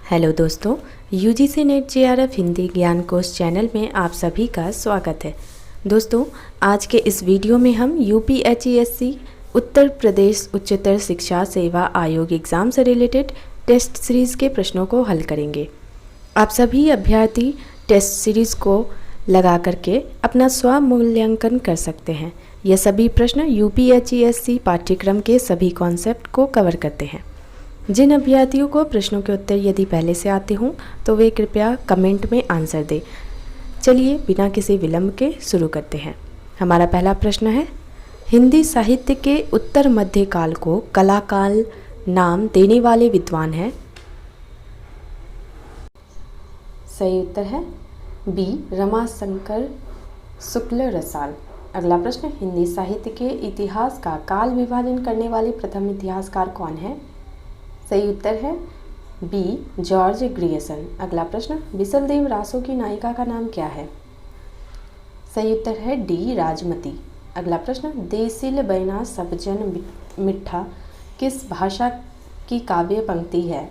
Hello दोस्तों, UGC net JRF Hindi ज्ञान कोश चैनल में आप सभी का स्वागत है। दोस्तों, आज के इस वीडियो में हम यूपीएचईएससी उत्तर प्रदेश उच्चतर शिक्षा सेवा आयोग एग्ज़ाम से रिलेटेड टेस्ट सीरीज़ के प्रश्नों को हल करेंगे। आप सभी अभ्यर्थी टेस्ट सीरीज़ को लगा करके अपना स्व मूल्यांकन कर सकते हैं। यह सभी प्रश्न यूपीएचईएससी पाठ्यक्रम के सभी कॉन्सेप्ट को कवर करते हैं। जिन अभ्यर्थियों को प्रश्नों के उत्तर यदि पहले से आते हों तो वे कृपया कमेंट में आंसर दें। चलिए बिना किसी विलंब के शुरू करते हैं। हमारा पहला प्रश्न है, हिंदी साहित्य के उत्तर मध्य काल को कला काल नाम देने वाले विद्वान हैं? सही उत्तर है बी, रमाशंकर शुक्ल रसाल। अगला प्रश्न, हिंदी साहित्य के इतिहास का काल विभाजन करने वाले प्रथम इतिहासकार कौन है? सही उत्तर है बी, जॉर्ज ग्रियर्सन। अगला प्रश्न, बिसलदेव रासो की नायिका का नाम क्या है? सही उत्तर है डी, राजमती। अगला प्रश्न, देसिल बैना सब जन मिठा किस भाषा की काव्य पंक्ति है?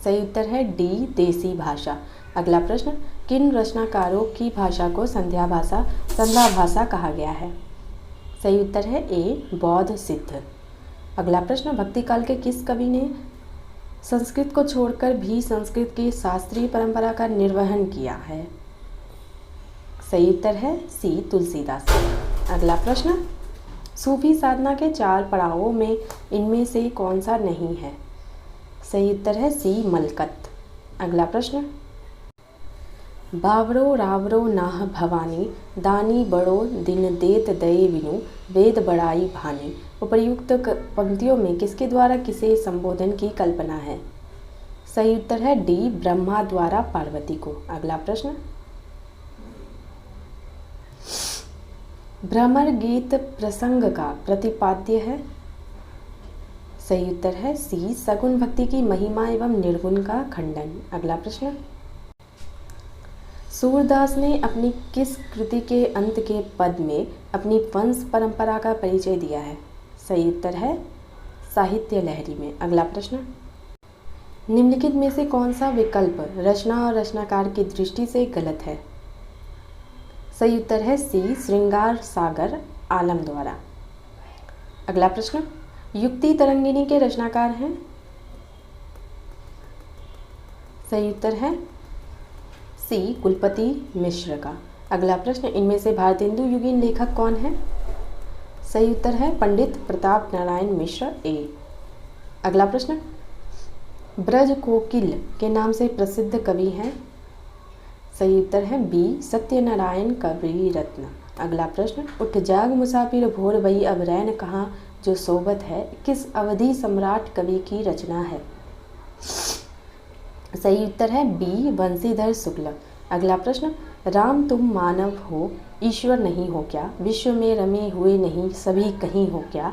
सही उत्तर है डी, देसी भाषा। अगला प्रश्न, किन रचनाकारों की भाषा को संध्या भाषा कहा गया है? सही उत्तर है ए, बौद्ध सिद्ध। अगला प्रश्न, भक्ति काल के किस कवि ने संस्कृत को छोड़कर भी संस्कृत की शास्त्रीय परंपरा का निर्वहन किया है? सही उत्तर है सी, तुलसीदास। अगला प्रश्न, सूफी साधना के 4 पड़ावों में इनमें से कौन सा नहीं है? सही उत्तर है सी, मलकत। अगला प्रश्न, बावरो रावरो नाह भवानी दानी बड़ो दिन देत दये विनु वेद बड़ाई भानी। उपर्युक्त पंक्तियों में किसके द्वारा किसे संबोधन की कल्पना है? सही उत्तर है डी, ब्रह्मा द्वारा पार्वती को। अगला प्रश्न, भ्रमर गीत प्रसंग का प्रतिपाद्य है? सही उत्तर है सी, सगुण भक्ति की महिमा एवं निर्गुण का खंडन। अगला प्रश्न, सूरदास ने अपनी किस कृति के अंत के पद में अपनी वंश परंपरा का परिचय दिया है? सही उत्तर है साहित्य लहरी में। अगला प्रश्न, निम्नलिखित में से कौन सा विकल्प रचना और रचनाकार की दृष्टि से गलत है? सही उत्तर है सी, श्रृंगार सागर आलम द्वारा। अगला प्रश्न, युक्ति तरंगिणी के रचनाकार हैं? सही उत्तर है सी, कुलपति मिश्र का। अगला प्रश्न, इनमें से भारतेंदु युगीन लेखक कौन है? सही उत्तर है पंडित प्रताप नारायण मिश्र ए। अगला प्रश्न, ब्रज कोकिल के नाम से प्रसिद्ध कवि हैं? सही उत्तर है बी, सत्यनारायण कवि रत्न। अगला प्रश्न, उठ जाग मुसाफिर भोर भई अब रैन कहाँ जो सोबत है किस अवधि सम्राट कवि की रचना है? सही उत्तर है बी, बंशीधर शुक्ल। अगला प्रश्न, राम तुम मानव हो ईश्वर नहीं हो क्या, विश्व में रमे हुए नहीं सभी कहीं हो क्या,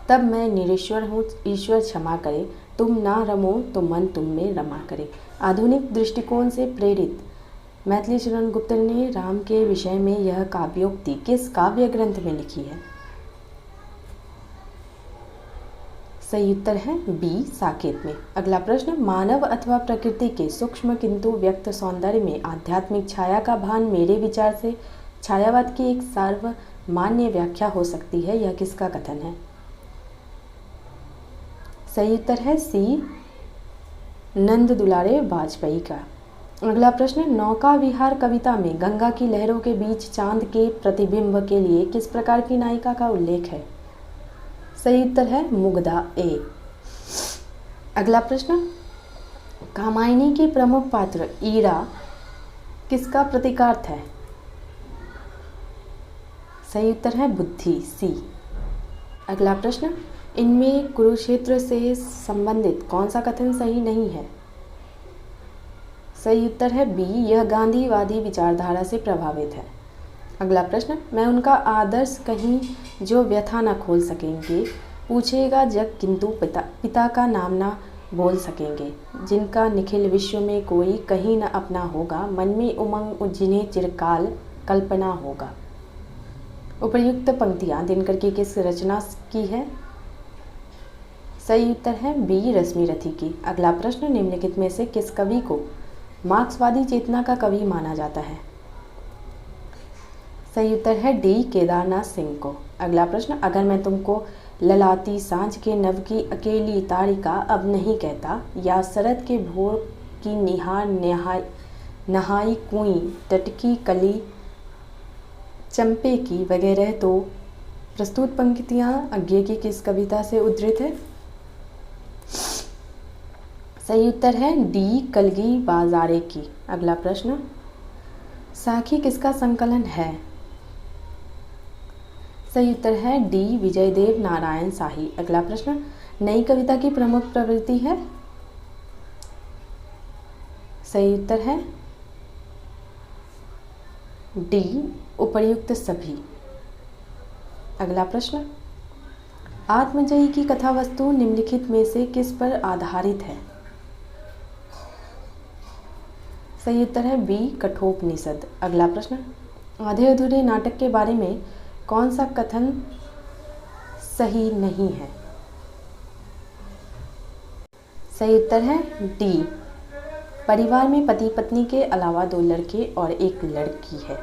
तब मैं निरीश्वर हूँ ईश्वर क्षमा करे, तुम ना रमो तो मन तुम में रमा करे। आधुनिक दृष्टिकोण से प्रेरित मैथिली शरण गुप्त ने राम के विषय में यह काव्योक्ति किस काव्य ग्रंथ में लिखी है? सही उत्तर है बी, साकेत में। अगला प्रश्न, मानव अथवा प्रकृति के सूक्ष्म किंतु व्यक्त सौंदर्य में आध्यात्मिक छाया का भान मेरे विचार से छायावाद की एक सार्वमान्य व्याख्या हो सकती है, यह किसका कथन है? सही उत्तर है सी, नंद दुलारे वाजपेयी का। अगला प्रश्न, नौका विहार कविता में गंगा की लहरों के बीच चांद के प्रतिबिंब के लिए किस प्रकार की नायिका का उल्लेख है? सही उत्तर है मुग्धा ए। अगला प्रश्न, कामायनी की प्रमुख पात्र ईरा किसका प्रतीकार्थ है? सही उत्तर है बुद्धि सी। अगला प्रश्न, इनमें कुरुक्षेत्र से संबंधित कौन सा कथन सही नहीं है? सही उत्तर है बी, यह गांधीवादी विचारधारा से प्रभावित है। अगला प्रश्न, मैं उनका आदर्श कहीं जो व्यथा न खोल सकेंगे पूछेगा जग किंतु पिता का नाम न बोल सकेंगे, जिनका निखिल विश्व में कोई कहीं न अपना होगा, मन में उमंग जिन्हें चिरकाल कल्पना होगा। उपर्युक्त पंक्तियां दिनकर की किस रचना की है? सही उत्तर है बी रश्मि रथी की। अगला प्रश्न, निम्नलिखित में से किस कवि को मार्क्सवादी चेतना का कवि माना जाता है? सही उत्तर है डी केदारनाथ सिंह को। अगला प्रश्न, अगर मैं तुमको ललाती सांझ के नव की अकेली तारिका अब नहीं कहता, या शरद के भोर की निहार नहाई कुई टटकी कली चंपे की वगैरह, तो प्रस्तुत पंक्तियां अज्ञे की किस कविता से उद्धृत है? सही उत्तर है डी कलगी बाजारे की। अगला प्रश्न, साखी किसका संकलन है? सही उत्तर है डी विजयदेव नारायण शाही। अगला प्रश्न, नई कविता की प्रमुख प्रवृत्ति है? सही उत्तर है डी उपर्युक्त सभी। अगला प्रश्न, आत्मजयी की कथा वस्तु निम्नलिखित में से किस पर आधारित है? सही उत्तर है बी कठोपनिषद। अगला प्रश्न, आधे अधूरे नाटक के बारे में कौन सा कथन सही नहीं है? सही उत्तर है डी, परिवार में पति पत्नी के अलावा 2 लड़के और 1 लड़की है।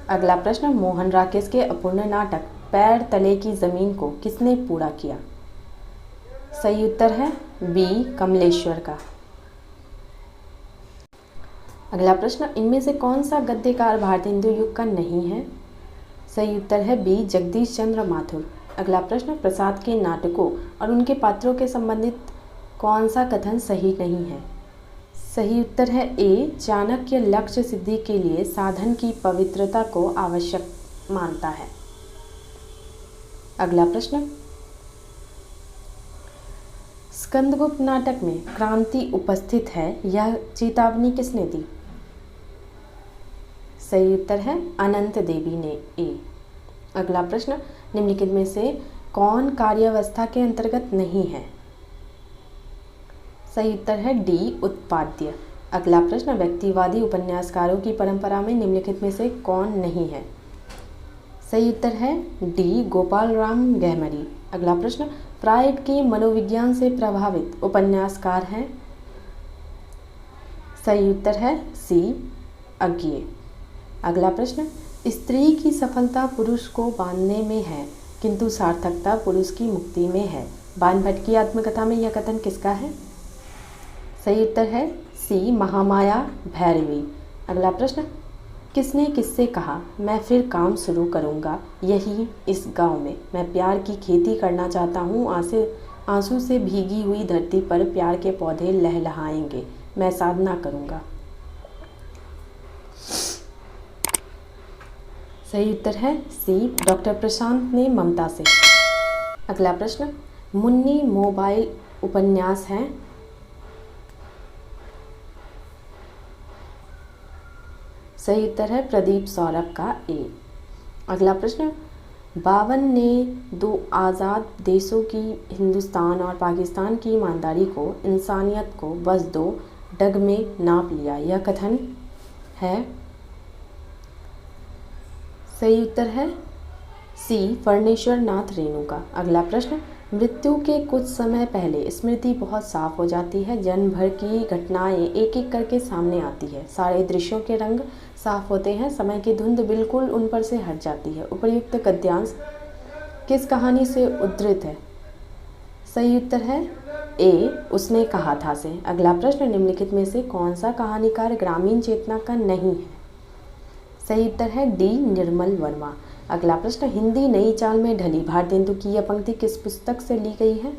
अगला प्रश्न, मोहन राकेश के अपूर्ण नाटक पैर तले की जमीन को किसने पूरा किया? सही उत्तर है बी कमलेश्वर का। अगला प्रश्न, इनमें से कौन सा गद्यकार भारतेंदु युग का नहीं है? सही उत्तर है बी जगदीश चंद्र माथुर। अगला प्रश्न, प्रसाद के नाटकों और उनके पात्रों के संबंधित कौन सा कथन सही नहीं है? सही उत्तर है ए, चाणक्य लक्ष्य सिद्धि के लिए साधन की पवित्रता को आवश्यक मानता है। अगला प्रश्न, स्कंदगुप्त नाटक में क्रांति उपस्थित है, यह चेतावनी किसने दी? सही उत्तर है अनंत देवी ने ए। अगला प्रश्न, निम्नलिखित में से कौन कार्यावस्था के अंतर्गत नहीं है? सही उत्तर है डी उत्पाद्य। अगला प्रश्न, व्यक्तिवादी उपन्यासकारों की परंपरा में निम्नलिखित में से कौन नहीं है? सही उत्तर है डी गोपाल राम गहमरी। अगला प्रश्न, फ्रायड के मनोविज्ञान से प्रभावित उपन्यासकार हैं? सही उत्तर है सी अज्ञे। अगला प्रश्न, स्त्री की सफलता पुरुष को बांधने में है, किंतु सार्थकता पुरुष की मुक्ति में है। बाण भट्ट की आत्मकथा में यह कथन किसका है? सही उत्तर है सी महामाया भैरवी। अगला प्रश्न, किसने किससे कहा मैं फिर काम शुरू करूंगा यही इस गांव में, मैं प्यार की खेती करना चाहता हूँ, आंसू से भीगी हुई धरती पर प्यार के पौधे लहलहाएंगे, मैं साधना करूंगा। सही उत्तर है सी डॉक्टर प्रशांत ने ममता से। अगला प्रश्न, मुन्नी मोबाइल उपन्यास है? सही उत्तर है प्रदीप सौरभ का ए। अगला प्रश्न, 52 ने 2 आज़ाद देशों की हिंदुस्तान और पाकिस्तान की ईमानदारी को, इंसानियत को बस 2 डग में नाप लिया, यह कथन है? सही उत्तर है सी फर्नेश्वर नाथ रेणु का। अगला प्रश्न, मृत्यु के कुछ समय पहले स्मृति बहुत साफ हो जाती है, जन्म भर की घटनाएं एक एक करके सामने आती है, सारे दृश्यों के रंग साफ होते हैं, समय की धुंध बिल्कुल उन पर से हट जाती है। उपर्युक्त गद्यांश किस कहानी से उद्धृत है? सही उत्तर है ए उसने कहा था से। अगला प्रश्न, निम्नलिखित में से कौन सा कहानीकार ग्रामीण चेतना का नहीं है? सही उत्तर है डी निर्मल वर्मा। अगला प्रश्न, हिंदी नई चाल में ढली भारतेंदु की यह पंक्ति किस पुस्तक से ली गई है?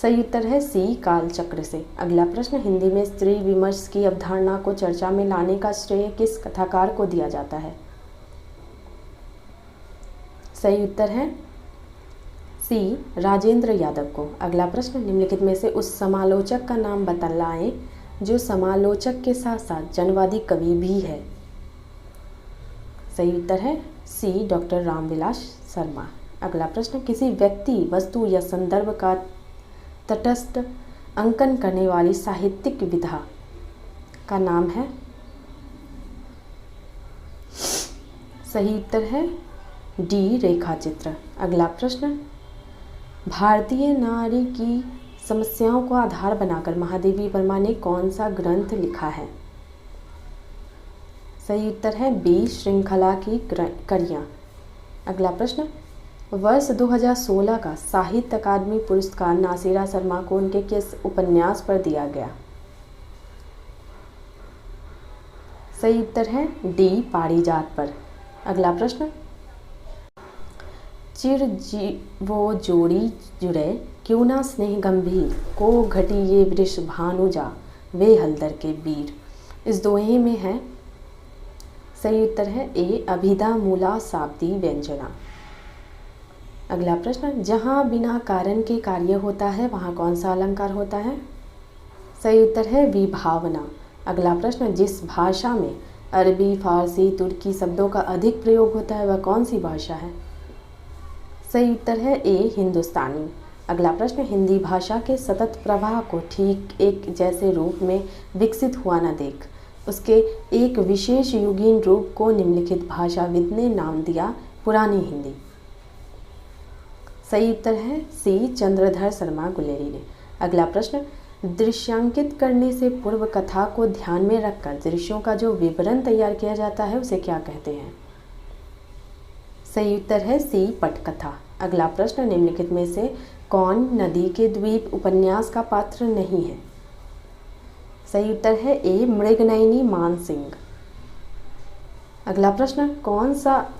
सही उत्तर है सी कालचक्र से। अगला प्रश्न, हिंदी में स्त्री विमर्श की अवधारणा को चर्चा में लाने का श्रेय किस कथाकार को दिया जाता है? सही उत्तर है सी राजेंद्र यादव को। अगला प्रश्न, निम्नलिखित में से उस समालोचक का नाम बतलाएं जो समालोचक के साथ साथ जनवादी कवि भी है। सही उत्तर है सी डॉक्टर रामविलास शर्मा। अगला प्रश्न, किसी व्यक्ति, वस्तु या संदर्भ का तटस्थ अंकन करने वाली साहित्यिक विधा का नाम है? सही उत्तर है डी रेखाचित्र। अगला प्रश्न, भारतीय नारी की समस्याओं को आधार बनाकर महादेवी वर्मा ने कौन सा ग्रंथ लिखा है? सही उत्तर है बी, श्रृंखला की कड़ियाँ। अगला प्रश्न, वर्ष 2016 का साहित्य अकादमी पुरस्कार नासिरा शर्मा को उनके किस उपन्यास पर दिया गया? सही उत्तर है डी, पारिजात पर। अगला प्रश्न, वो जोड़ी जुड़े क्यों ना स्नेह गंभीर, को घटी ये वृष भानुजा वे हलदर के वीर, इस दोहे में है? सही उत्तर है ए, अभिधा मूला शाब्दी व्यंजना। अगला प्रश्न, जहाँ बिना कारण के कार्य होता है वहाँ कौन सा अलंकार होता है? सही उत्तर है विभावना। अगला प्रश्न, जिस भाषा में अरबी, फारसी, तुर्की शब्दों का अधिक प्रयोग होता है वह कौन सी भाषा है? सही उत्तर है ए, हिंदुस्तानी। अगला प्रश्न, हिंदी भाषा के सतत प्रवाह को ठीक एक जैसे रूप में विकसित हुआ न देख उसके एक विशेष युगीन रूप को निम्नलिखित भाषाविद ने नाम दिया पुरानी हिंदी। सही उत्तर है सी, चंद्रधर शर्मा गुलेरी ने। अगला प्रश्न, दृश्यांकित करने से पूर्व कथा को ध्यान में रखकर दृश्यों का जो विवरण तैयार किया जाता है उसे क्या कहते हैं? सही उत्तर है सी, पटकथा। अगला प्रश्न, निम्नलिखित में से कौन नदी के द्वीप उपन्यास का पात्र नहीं है? सही उत्तर है ए, मृगनयनी मानसिंह। अगला प्रश्न, कौन सा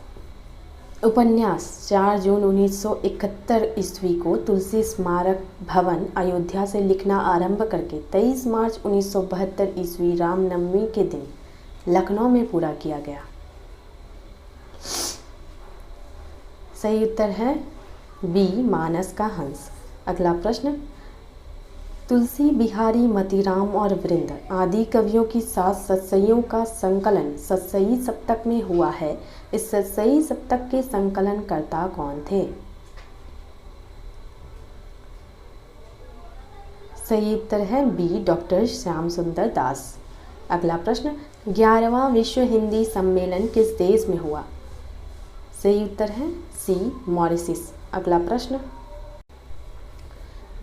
उपन्यास 4 जून 1971 ईस्वी को तुलसी स्मारक भवन अयोध्या से लिखना आरंभ करके 23 मार्च 1972 ईस्वी रामनवमी के दिन लखनऊ में पूरा किया गया? सही उत्तर है बी, मानस का हंस। अगला प्रश्न, तुलसी, बिहारी, मतीराम और वृंद आदि कवियों की 7 सत्सइयों का संकलन सत्सई सप्तक में हुआ है। इस सत्सई सप्तक के संकलनकर्ता कौन थे? सही उत्तर है बी, डॉक्टर श्याम सुंदर दास। अगला प्रश्न, 11वां विश्व हिंदी सम्मेलन किस देश में हुआ? सही उत्तर है सी, मॉरिशस। अगला प्रश्न,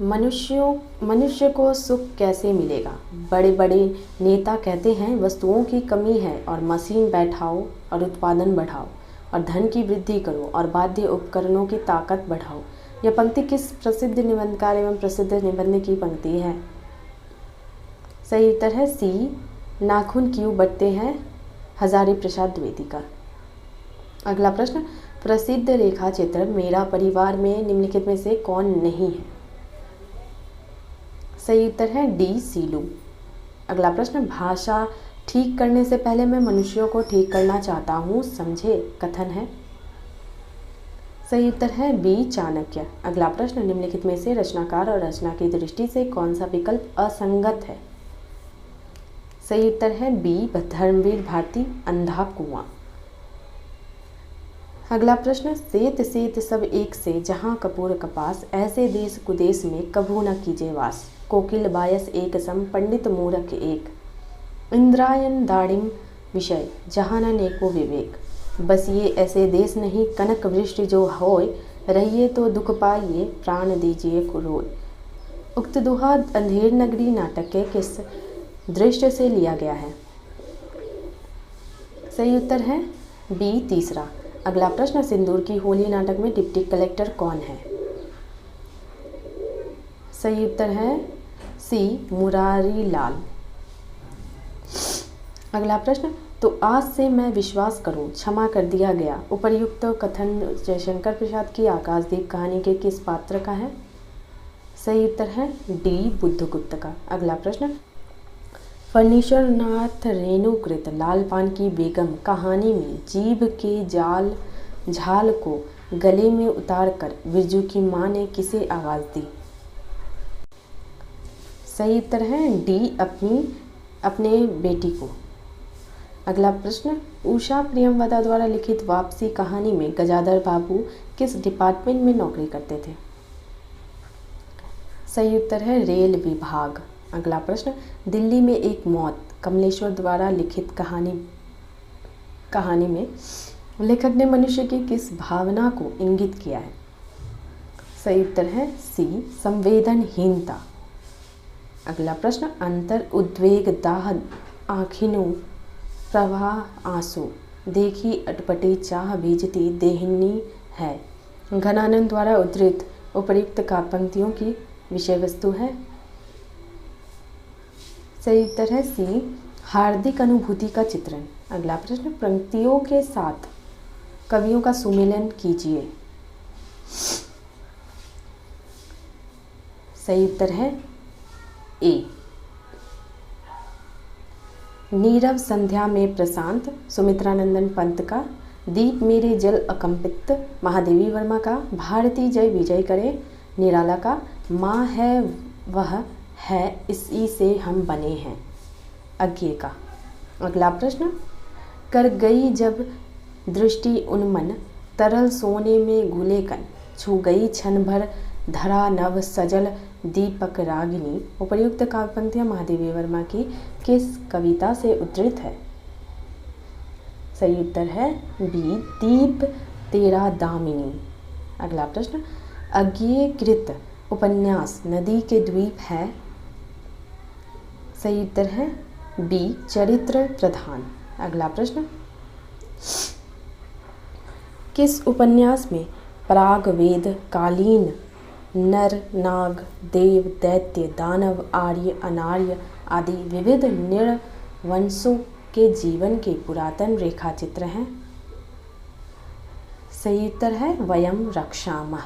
मनुष्य को सुख कैसे मिलेगा? बड़े बड़े नेता कहते हैं वस्तुओं की कमी है और मशीन बैठाओ और उत्पादन बढ़ाओ और धन की वृद्धि करो और वाद्य उपकरणों की ताकत बढ़ाओ। यह पंक्ति किस प्रसिद्ध निबंधकार एवं प्रसिद्ध निबंध की पंक्ति है? सही उत्तर है सी, नाखून क्यों बढ़ते हैं, हजारी प्रसाद द्विवेदी का। अगला प्रश्न, प्रसिद्ध रेखा चित्र मेरा परिवार में निम्नलिखित में से कौन नहीं है? सही उत्तर है डी, सीलू। अगला प्रश्न, भाषा ठीक करने से पहले मैं मनुष्यों को ठीक करना चाहता हूँ समझे कथन है? सही उत्तर है बी, चाणक्य। अगला प्रश्न, निम्नलिखित में से रचनाकार और रचना की दृष्टि से कौन सा विकल्प असंगत है? सही उत्तर है बी, धर्मवीर भारती, अंधा कुआं। अगला प्रश्न, सेत सेत सब एक से जहाँ कपूर कपास, ऐसे देश कुदेश में कभू न कीजे वास, कोकिल बायस एक सम पंडित मूरख एक, इंद्रायन दाड़िम विषय जहाँ न neko विवेक, बस ये ऐसे देश नहीं कनक वृष्टि जो होय, रहिए तो दुख पाइए प्राण दीजिए रोय। उक्त दोहा अंधेर नगरी नाटक के किस दृश्य से लिया गया है? सही उत्तर है बी, तीसरा। अगला प्रश्न, सिंदूर की होली नाटक में डिप्टी कलेक्टर कौन है? सही उत्तर है सी, मुरारी लाल। अगला प्रश्न, तो आज से मैं विश्वास करूं क्षमा कर दिया गया उपर्युक्त कथन जयशंकर प्रसाद की आकाशदीप कहानी के किस पात्र का है? सही उत्तर है डी, बुद्धगुप्त का। अगला प्रश्न, फर्नीचर नाथ रेणुकृत लालपान की बेगम कहानी में जीभ के झाल को गले में उतारकर बिरजू की मां ने किसे आवाज दी? सही उत्तर है डी, अपने बेटी को। अगला प्रश्न, उषा प्रियमवदा द्वारा लिखित वापसी कहानी में गजाधर बाबू किस डिपार्टमेंट में नौकरी करते थे? सही उत्तर है रेल विभाग। अगला प्रश्न, दिल्ली में एक मौत कमलेश्वर द्वारा लिखित कहानी में लेखक ने मनुष्य की किस भावना को इंगित किया है? सही उत्तर है सी संवेदनहीनता। अगला प्रश्न, अंतर उद्वेग दाह आँखिनो प्रवाह आंसू देखी अटपटी चाह बीजती देहिनी है। घनानंद द्वारा उद्धृत उपर्युक्त काव्य पंक्तियों की विषय वस्तु है। सही उत्तर है सी हार्दिक अनुभूति का चित्रण। अगला प्रश्न, पंक्तियों के साथ कवियों का सुमेलन कीजिए। सही उत्तर है ए। नीरव संध्या में प्रशांत सुमित्रानंदन पंत का, दीप मेरे जल अकंपित महादेवी वर्मा का, भारती जय विजय करे निराला का, माँ है वह है इसी से हम बने हैं अज्ञे का। अगला प्रश्न, कर गई जब दृष्टि उन्मन तरल सोने में घुले कन, छू गई क्षण भर धरा नव सजल दीपक रागिनी। उपर्युक्त काव्य पंक्तियां महादेवी वर्मा की किस कविता से उद्धृत है? सही उत्तर है बी दीप तेरा दामिनी। अगला प्रश्न, अज्ञेयकृत उपन्यास नदी के द्वीप है। सही उत्तर है बी चरित्र प्रधान। अगला प्रश्न, किस उपन्यास में प्राग वेद कालीन नर नाग देव दैत्य दानव आर्य अनार्य आदि विविध निर्वंशों के जीवन के पुरातन रेखाचित्र हैं? सही उत्तर है वयम रक्षामः।